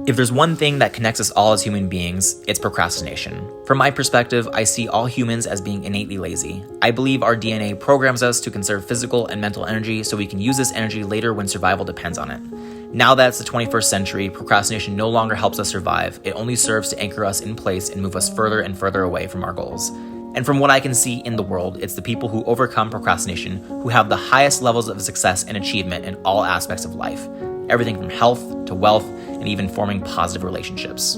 If there's one thing that connects us all as human beings, it's procrastination. From my perspective, I see all humans as being innately lazy. I believe our DNA programs us to conserve physical and mental energy so we can use this energy later when survival depends on it. Now that it's the 21st century, procrastination no longer helps us survive. It only serves to anchor us in place and move us further and further away from our goals. And from what I can see in the world, it's the people who overcome procrastination who have the highest levels of success and achievement in all aspects of life. Everything from health to wealth and even forming positive relationships.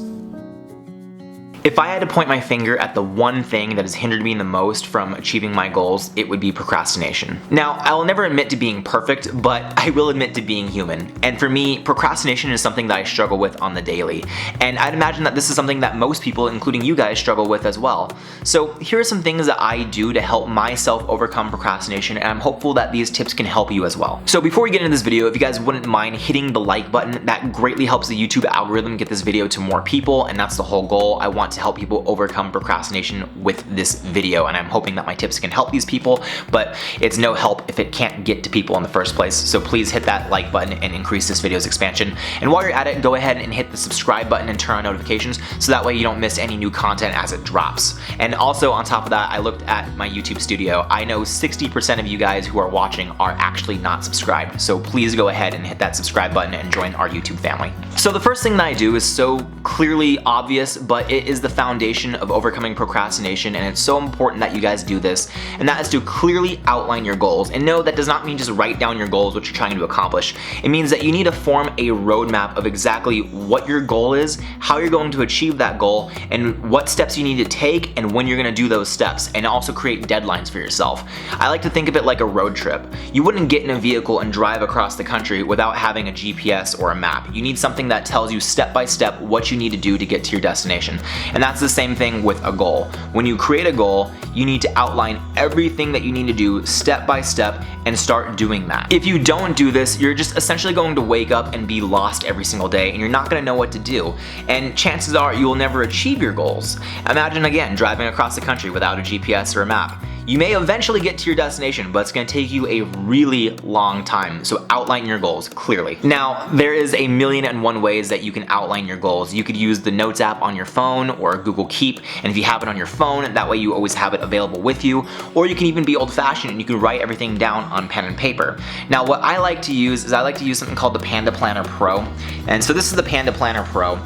If I had to point my finger at the one thing that has hindered me the most from achieving my goals, it would be procrastination. Now, I will never admit to being perfect, but I will admit to being human. And for me, procrastination is something that I struggle with on the daily. And I'd imagine that this is something that most people, including you guys, struggle with as well. So here are some things that I do to help myself overcome procrastination, and I'm hopeful that these tips can help you as well. So before we get into this video, if you guys wouldn't mind hitting the like button, that greatly helps the YouTube algorithm get this video to more people, and that's the whole goal. I want to help people overcome procrastination with this video, and I'm hoping that my tips can help these people, but it's no help if it can't get to people in the first place. So please hit that like button and increase this video's expansion. And while you're at it, go ahead and hit the subscribe button and turn on notifications so that way you don't miss any new content as it drops. And also on top of that, I looked at my YouTube studio. I know 60% of you guys who are watching are actually not subscribed, so please go ahead and hit that subscribe button and join our YouTube family. So the first thing that I do is so clearly obvious, but it is the foundation of overcoming procrastination, and it's so important that you guys do this, and that is to clearly outline your goals. And no, that does not mean just write down your goals, what you're trying to accomplish. It means that you need to form a roadmap of exactly what your goal is, how you're going to achieve that goal, and what steps you need to take and when you're going to do those steps, and also create deadlines for yourself. I like to think of it like a road trip. You wouldn't get in a vehicle and drive across the country without having a GPS or a map. You need something that tells you step by step what you need to do to get to your destination. And that's the same thing with a goal. When you create a goal, you need to outline everything that you need to do step by step and start doing that. If you don't do this, you're just essentially going to wake up and be lost every single day, and you're not going to know what to do. And chances are you will never achieve your goals. Imagine again driving across the country without a GPS or a map. You may eventually get to your destination, but it's going to take you a really long time, so outline your goals clearly. Now, there is a million and one ways that you can outline your goals. You could use the Notes app on your phone or Google Keep, and if you have it on your phone, that way you always have it available with you, or you can even be old-fashioned and you can write everything down on pen and paper. Now, what I like to use is I like to use something called the Panda Planner Pro, and so this is the Panda Planner Pro,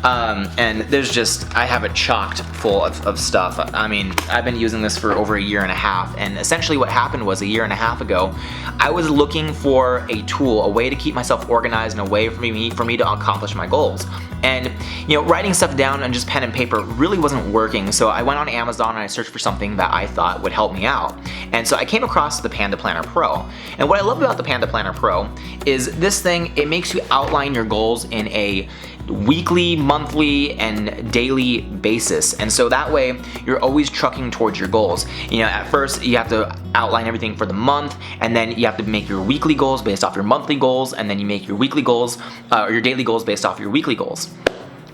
and there's just, I have it chocked full of stuff. I mean, I've been using this for over a year and a half, and essentially what happened was a year and a half ago, I was looking for a tool, a way to keep myself organized and a way for me to accomplish my goals. And you know, writing stuff down on just pen and paper really wasn't working, so I went on Amazon and I searched for something that I thought would help me out. And so I came across the Panda Planner Pro. And what I love about the Panda Planner Pro is this thing, it makes you outline your goals in a weekly, monthly, and daily basis. And so that way you're always trucking towards your goals. You know, at first you have to outline everything for the month, and then you have to make your weekly goals based off your monthly goals, and then you make your weekly goals or your daily goals based off your weekly goals.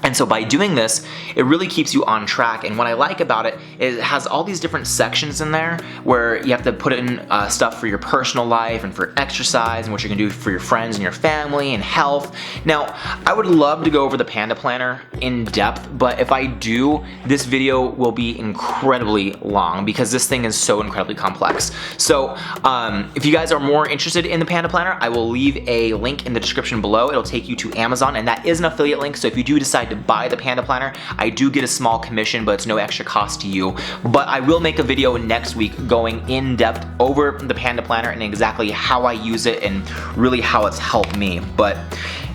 And so by doing this, it really keeps you on track. And what I like about it is it has all these different sections in there where you have to put in stuff for your personal life and for exercise and what you're gonna do for your friends and your family and health. Now, I would love to go over the Panda Planner in depth, but if I do, this video will be incredibly long because this thing is so incredibly complex. So if you guys are more interested in the Panda Planner, I will leave a link in the description below. It'll take you to Amazon, and that is an affiliate link, so if you do decide to buy the Panda Planner, I do get a small commission, but it's no extra cost to you. But I will make a video next week going in depth over the Panda Planner and exactly how I use it and really how it's helped me. But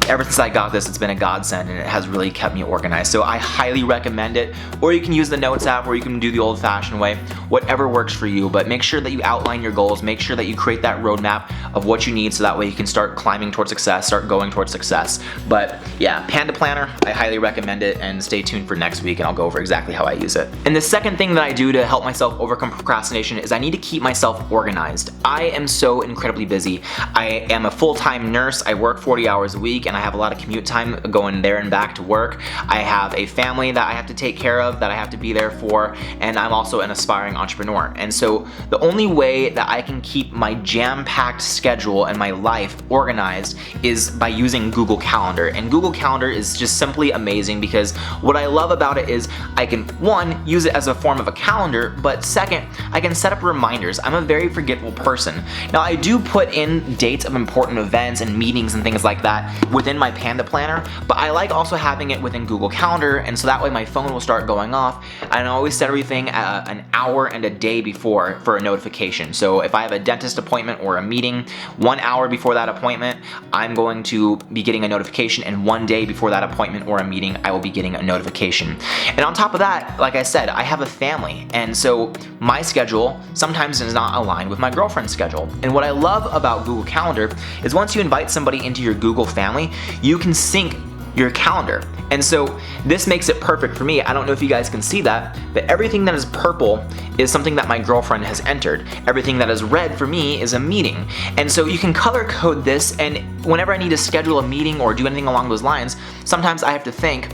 ever since I got this, it's been a godsend, and it has really kept me organized. So I highly recommend it. Or you can use the Notes app, or you can do the old-fashioned way, whatever works for you. But make sure that you outline your goals, make sure that you create that roadmap of what you need, so that way you can start climbing towards success, start going towards success. But yeah, Panda Planner, I highly recommend it, and stay tuned for next week and I'll go over exactly how I use it. And the second thing that I do to help myself overcome procrastination is I need to keep myself organized. I am so incredibly busy. I am a full-time nurse. I work 40 hours a week, and and I have a lot of commute time going there and back to work. I have a family that I have to take care of, that I have to be there for, and I'm also an aspiring entrepreneur. And so the only way that I can keep my jam-packed schedule and my life organized is by using Google Calendar. And Google Calendar is just simply amazing because what I love about it is I can, one, use it as a form of a calendar, but second, I can set up reminders. I'm a very forgetful person. Now, I do put in dates of important events and meetings and things like that within my Panda Planner, but I like also having it within Google Calendar, and so that way my phone will start going off, and I always set everything at an hour and a day before for a notification. So if I have a dentist appointment or a meeting, 1 hour before that appointment, I'm going to be getting a notification, and 1 day before that appointment or a meeting, I will be getting a notification. And on top of that, like I said, I have a family, and so my schedule sometimes is not aligned with my girlfriend's schedule. And what I love about Google Calendar is once you invite somebody into your Google family, you can sync your calendar. And so this makes it perfect for me. I don't know if you guys can see that, but everything that is purple is something that my girlfriend has entered. Everything that is red for me is a meeting. And so you can color code this, and whenever I need to schedule a meeting or do anything along those lines, sometimes I have to think,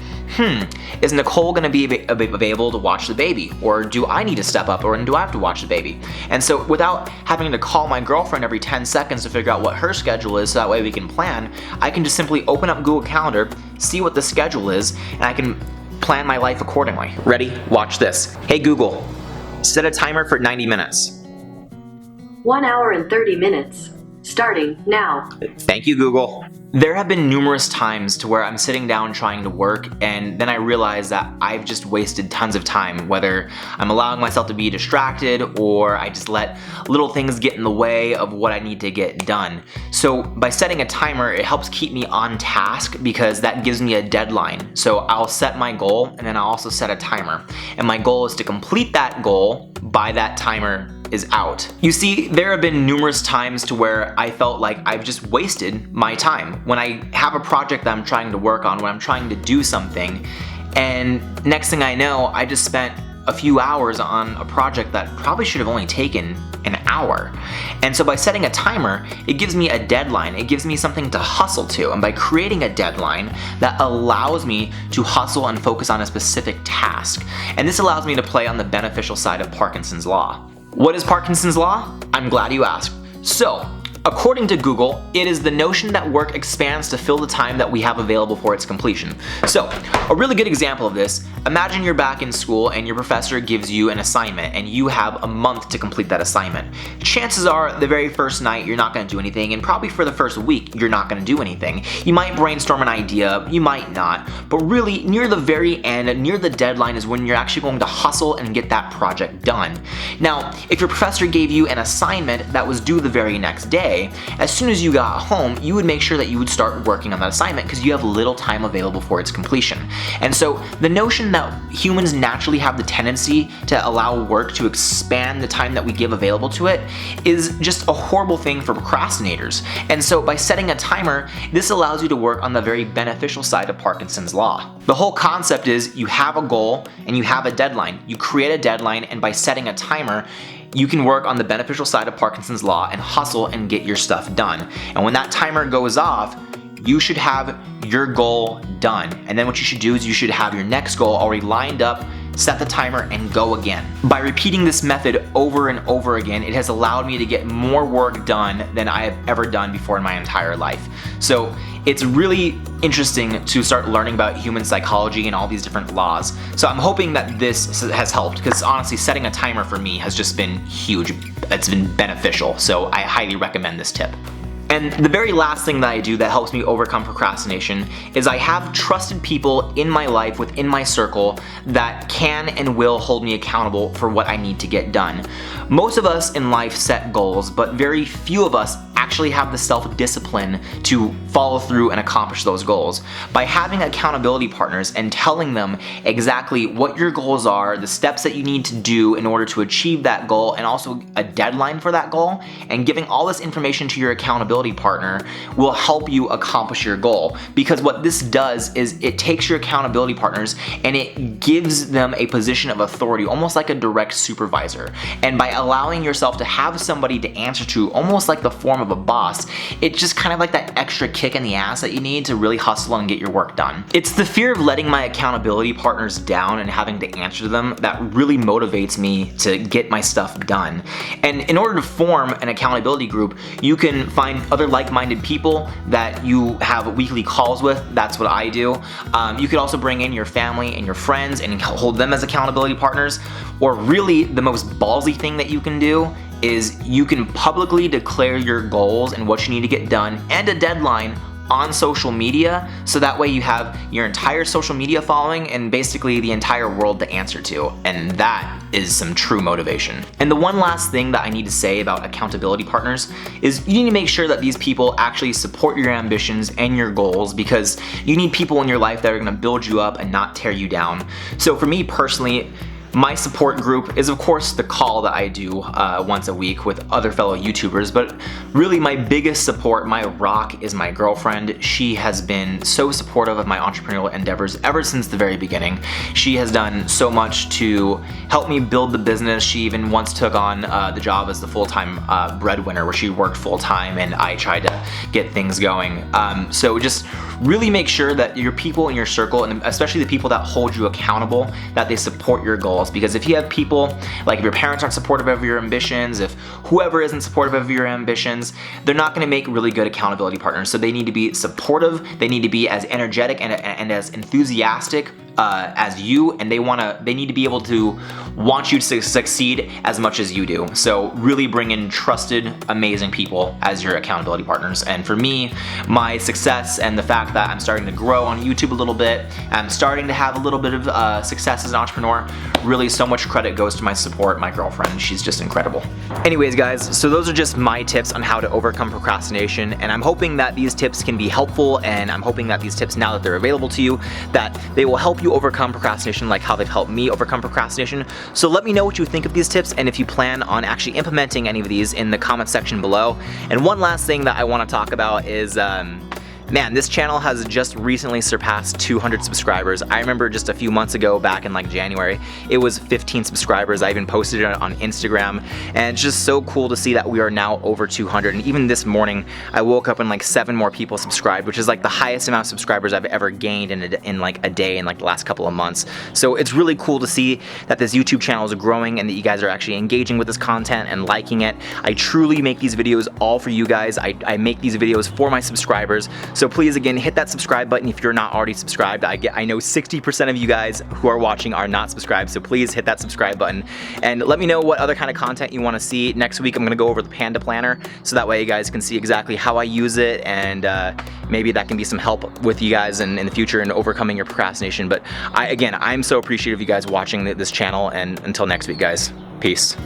is Nicole gonna be available to watch the baby? Or do I need to step up, or do I have to watch the baby? And so without having to call my girlfriend every 10 seconds to figure out what her schedule is so that way we can plan, I can just simply open up Google Calendar, see what the schedule is, and I can plan my life accordingly. Ready? Watch this. Hey Google, set a timer for 90 minutes. 1 hour and 30 minutes. Starting now. Thank you, Google. There have been numerous times to where I'm sitting down trying to work, and then I realize that I've just wasted tons of time, whether I'm allowing myself to be distracted or I just let little things get in the way of what I need to get done. So by setting a timer, it helps keep me on task because that gives me a deadline. So I'll set my goal, and then I'll also set a timer. And my goal is to complete that goal by that timer is out. You see, there have been numerous times to where I felt like I've just wasted my time. When I have a project that I'm trying to work on, when I'm trying to do something, and next thing I know, I just spent a few hours on a project that probably should have only taken an hour. And so by setting a timer, it gives me a deadline. It gives me something to hustle to. And by creating a deadline, that allows me to hustle and focus on a specific task. And this allows me to play on the beneficial side of Parkinson's Law. What is Parkinson's Law? I'm glad you asked. So, according to Google, it is the notion that work expands to fill the time that we have available for its completion. So, a really good example of this, imagine you're back in school and your professor gives you an assignment and you have a month to complete that assignment. Chances are the very first night you're not going to do anything, and probably for the first week you're not going to do anything. You might brainstorm an idea, you might not, but really near the very end, near the deadline is when you're actually going to hustle and get that project done. Now, if your professor gave you an assignment that was due the very next day, as soon as you got home, you would make sure that you would start working on that assignment because you have little time available for its completion. And so the notion that humans naturally have the tendency to allow work to expand the time that we give available to it is just a horrible thing for procrastinators. And so by setting a timer, this allows you to work on the very beneficial side of Parkinson's Law. The whole concept is you have a goal and you have a deadline. You create a deadline, and by setting a timer, you can work on the beneficial side of Parkinson's Law and hustle and get your stuff done. And when that timer goes off, you should have your goal done. And then what you should do is you should have your next goal already lined up, set the timer, and go again. By repeating this method over and over again, it has allowed me to get more work done than I have ever done before in my entire life. So it's really interesting to start learning about human psychology and all these different laws. So I'm hoping that this has helped, because honestly, setting a timer for me has just been huge. It's been beneficial, so I highly recommend this tip. And the very last thing that I do that helps me overcome procrastination is I have trusted people in my life, within my circle, that can and will hold me accountable for what I need to get done. Most of us in life set goals, but very few of us actually have the self-discipline to follow through and accomplish those goals. By having accountability partners and telling them exactly what your goals are, the steps that you need to do in order to achieve that goal, and also a deadline for that goal, and giving all this information to your accountability accountability partner will help you accomplish your goal. Because what this does is it takes your accountability partners and it gives them a position of authority, almost like a direct supervisor. And by allowing yourself to have somebody to answer to, almost like the form of a boss, it's just kind of like that extra kick in the ass that you need to really hustle and get your work done. It's the fear of letting my accountability partners down and having to answer to them that really motivates me to get my stuff done. And in order to form an accountability group, you can find other like-minded people that you have weekly calls with. That's what I do. You could also bring in your family and your friends and hold them as accountability partners. Or really, the most ballsy thing that you can do is you can publicly declare your goals and what you need to get done and a deadline on social media, so that way you have your entire social media following and basically the entire world to answer to, and that is some true motivation. And the one last thing that I need to say about accountability partners is you need to make sure that these people actually support your ambitions and your goals, because you need people in your life that are gonna build you up and not tear you down. So for me personally, my support group is of course the call that I do once a week with other fellow YouTubers, but really my biggest support, my rock, is my girlfriend. She has been so supportive of my entrepreneurial endeavors ever since the very beginning. She has done so much to help me build the business. She even once took on the job as the full-time breadwinner, where she worked full-time and I tried to get things going. So just really make sure that your people in your circle, and especially the people that hold you accountable, that they support your goals. Because if you have people, like if your parents aren't supportive of your ambitions, if whoever isn't supportive of your ambitions, they're not going to make really good accountability partners. So they need to be supportive, they need to be as energetic and as enthusiastic as you, and they need to be able to want you to succeed as much as you do. So really bring in trusted, amazing people as your accountability partners. And for me, my success and the fact that I'm starting to grow on YouTube a little bit, I'm starting to have a little bit of success as an entrepreneur, really so much credit goes to my support, my girlfriend. She's just incredible. Anyways guys, so those are just my tips on how to overcome procrastination, and I'm hoping that these tips can be helpful, and I'm hoping that these tips, now that they're available to you, that they will help you overcome procrastination like how they've helped me overcome procrastination. So let me know what you think of these tips, and if you plan on actually implementing any of these in the comment section below. And one last thing that I want to talk about is man, this channel has just recently surpassed 200 subscribers. I remember just a few months ago, back in like January, it was 15 subscribers. I even posted it on Instagram, and it's just so cool to see that we are now over 200. And even this morning, I woke up and like 7 more people subscribed, which is like the highest amount of subscribers I've ever gained in like a day in like the last couple of months. So it's really cool to see that this YouTube channel is growing and that you guys are actually engaging with this content and liking it. I truly make these videos all for you guys. I make these videos for my subscribers. So please, again, hit that subscribe button if you're not already subscribed. I know 60% of you guys who are watching are not subscribed, so please hit that subscribe button. And let me know what other kind of content you want to see. Next week, I'm going to go over the Panda Planner, so that way you guys can see exactly how I use it, and maybe that can be some help with you guys in the future in overcoming your procrastination. But again, I'm so appreciative of you guys watching this channel, and until next week, guys, peace.